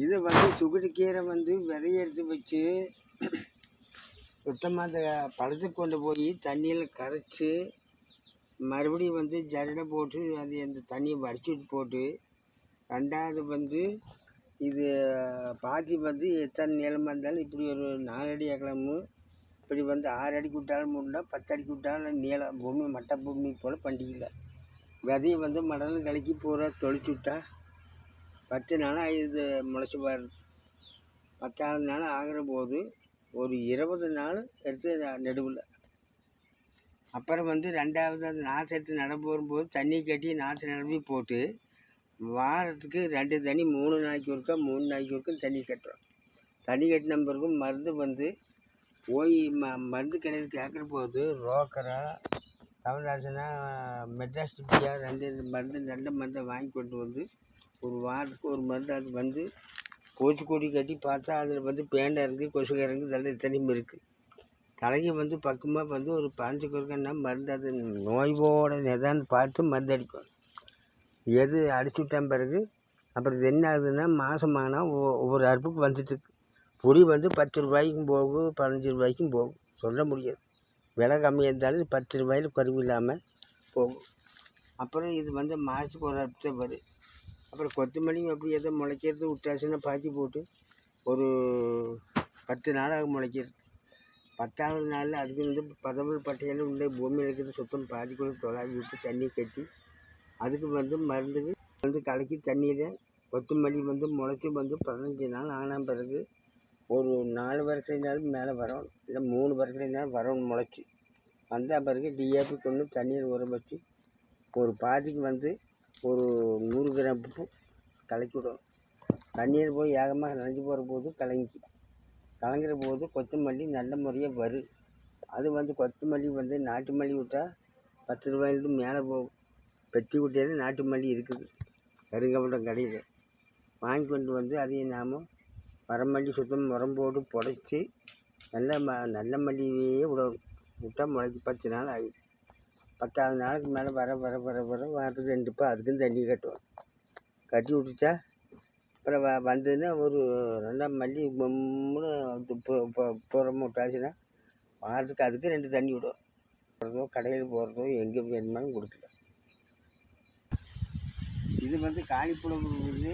இதை வந்து சுகுட்டு கீரை வந்து விதைய எடுத்து வச்சு சுத்தமாக அந்த பழத்தை கொண்டு போய் தண்ணியில் கரைச்சி மறுபடியும் வந்து ஜரடை போட்டு அது அந்த தண்ணியை வடிச்சுட்டு போட்டு ரெண்டாவது வந்து இது பாத்தி வந்து எத்தனை நீளமாக இருந்தாலும் இப்படி ஒரு 4 அடி அகலமும் இப்படி வந்து 6 அடிக்கு விட்டாலும் முடியல 10 அடிக்கு விட்டாலும் நீளம் பூமி மட்டை பூமி போல் பண்டிகையில் விதையை வந்து மடலும் கலக்கி பூரா தொளிச்சு விட்டா 10 நாளாக இது முளைச்சி வருது. 10ஆவது நாள் ஆகிற போது ஒரு 20 நாள் எடுத்து நடுவில் அப்புறம் வந்து ரெண்டாவது அந்த நாற்று எடுத்து நட போகும்போது தண்ணி கட்டி நாற்று நிரம்பி போட்டு வாரத்துக்கு 2 தண்ணி 3 நாளைக்கு ஒருக்கா 3 நாளைக்கு ஒருக்கா தண்ணி கட்டுறோம். தண்ணி கட்டின பிறகு மருந்து வந்து போய் மருந்து கடையில் கேட்குற போது ரோக்கரா தமிழ்நாடுனா மெட்ராஸ் டிப்பியா 2 மருந்து நல்ல மருந்தை வாங்கி கொண்டு வந்து ஒரு வாரத்துக்கு ஒரு மருந்து அது வந்து பூச்சிக்கொடி கட்டி பார்த்தா அதில் வந்து பேண்டை இருக்குது கொசுக இருக்குது நல்ல தண்ணியும் இருக்குது. தலைக்கு வந்து பக்கமாக வந்து ஒரு 15 கொடுக்கன்னா மருந்து அது நோயோட நிதான்னு பார்த்து மருந்து அடிக்கும். எது அடிச்சு விட்டான் பிறகு அப்புறம் இது என்ன ஆகுதுன்னா மாதமானால் ஒவ்வொரு அறுப்புக்கு வந்துட்டுருக்கு. பொடி வந்து 10 ரூபாய்க்கும் போகும் 15 ரூபாய்க்கும் போகும், சொல்ல முடியாது. விலை கம்மியாக இருந்தாலும் 10 ரூபாயில் குறைவு இல்லாமல் போகும். அப்புறம் இது வந்து மாதத்துக்கு ஒரு அறுப்பு தான் வரும். அப்புறம் கொத்தமல்லி அப்படி எதோ முளைக்கிறது விட்டாச்சுன்னா பாத்தி போட்டு ஒரு 10 நாளாக முளைக்கிறது. 10ஆவது நாளில் அதுக்கு வந்து பதவல் பட்டையெல்லாம் உள்ள பூமியில் இருக்கிறது சுத்தம் பாதிக்குள்ள தொலாவி விட்டு தண்ணி கட்டி அதுக்கு வந்து மருந்துக்கு வந்து கலக்கி தண்ணியில் கொத்தமல்லி வந்து முளைச்சி வந்து 15 நாள் ஆன பிறகு ஒரு 4 வரக்கடைனாலும் மேலே வரணும், இல்லை 3 வரக்கடைனாலும் வரணும். முளைச்சி வந்த பிறகு டிஏபி கொண்டு தண்ணீர் ஊற வச்சு ஒரு பாதிக்கு வந்து ஒரு 100 கிராம் உப்பு கலக்கி விடணும். தண்ணீர் போய் ஏகமாக நனைஞ்சி போகிற போது கலங்கிற போது கொத்தமல்லி நல்ல முறையாக வரும். அது வந்து கொத்தமல்லி வந்து நாட்டு மல்லி விட்டால் 10 ரூபாயிலிருந்து மேலே போகும். பெட்டி குட்டியில் நாட்டு மல்லி இருக்குது கருங்கப்பட்டம் கடையில் வாங்கி கொண்டு வந்து அதையும் நாம் வரமல்லி சுத்தம் உரம் போட்டு புடைச்சி நல்ல மல்லியே விட்டால் முளைக்கு 10 நாள் ஆகிடும். 10ஆவது நாளுக்கு மேலே வர வாரத்துக்கு 2 அதுக்கும் தண்ணி கட்டுவோம். கட்டி விட்டுட்டா அப்புறம் வந்ததுன்னா ஒரு நல்லா மல்லி பொம்முன்னு புறம் விட்டாச்சுன்னா வாரத்துக்கு அதுக்கு 2 தண்ணி விடுவோம். போகிறதோ கடையில் போகிறதோ எங்கே வேணுமாலும் கொடுக்கலாம். இது வந்து காலிப்புழம்பு வந்து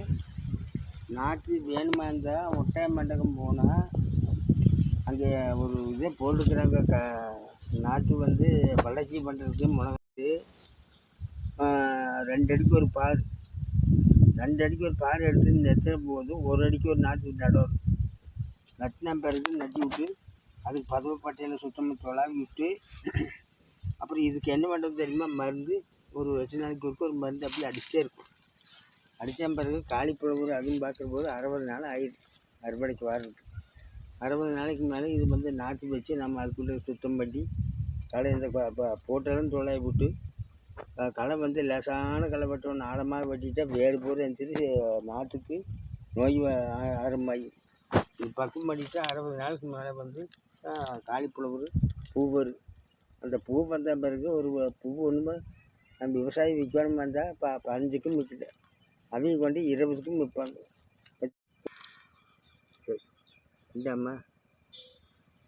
நாற்று வேணுமா இருந்தால் ஒட்டாய மண்டபம் போனால் அங்கே ஒரு இதே போட்டுக்கிறாங்க. நாற்று வந்து வளர்ச்சி பண்ணுறதுக்கு முளைச்சி 2 அடிக்கு ஒரு பார் 2 அடிக்கு ஒரு பார் எடுத்து நெத்துற போது 1 அடிக்கு ஒரு நாற்று நடணும். நட்டின பிறகு நட்டி விட்டு அதுக்கு பதவ பட்டையில் சுத்தமாக தொலாவி விட்டு அப்புறம் இதுக்கு என்ன பண்ணுறது தெரியுமா, மருந்து ஒரு 8 நாளைக்கு ஒரு மருந்து அப்படியே அடிச்சுட்டே இருக்கும். அடித்த பிறகு காலிப்புழம்பு அதுவும் பார்க்குற போது 60 நாள் ஆகிடுது அறுவடைக்கு வாரத்துக்கு. 60 நாளைக்கு மேலே இது வந்து நாற்று வச்சு நம்ம அதுக்குள்ளே சுத்தம் பண்ணி களை இந்த போட்டாலும் தொலையை விட்டு களை வந்து லேசான களை வெட்டணும். ஆழமாக வெட்டிட்டா வேறு பூரா எழுந்திரிச்சு நாற்றுக்கு நோய் ஆரம்பமாகி இது பக்கம் பண்ணிட்டா 60 நாளுக்கு மேலே வந்து காலிப்புழம்பு பூ வரும். அந்த பூ வந்த பிறகு ஒரு பூ ஒன்றுமே நம்ம விவசாயி விற்கணுமா இருந்தால் 15க்கும் விற்கிது, அவங்க கொண்டு 20க்கும் விற்பாங்க. சரி இந்தாம்மா,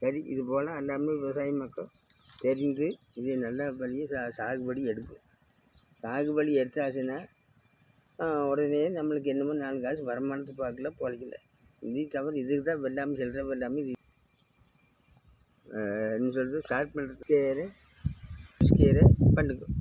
சரி இது போல் எல்லாமே விவசாய மக்கள் தெரிஞ்சு இது நல்ல பண்ணி சாகுபடி எடுக்கும். சாகுபடி எடுத்தாச்சுன்னா உடனே நம்மளுக்கு என்னமோ 4 காசு வருமானத்தை பார்க்கல பொழைக்கல. இது தவிர இதுக்கு தான் வெள்ளாமை செல்கிற வெள்ளாமை இது என்ன சொல்கிறது ஸ்டார்ட் பண்ணுறது கீரை பண்ணுக்கும்.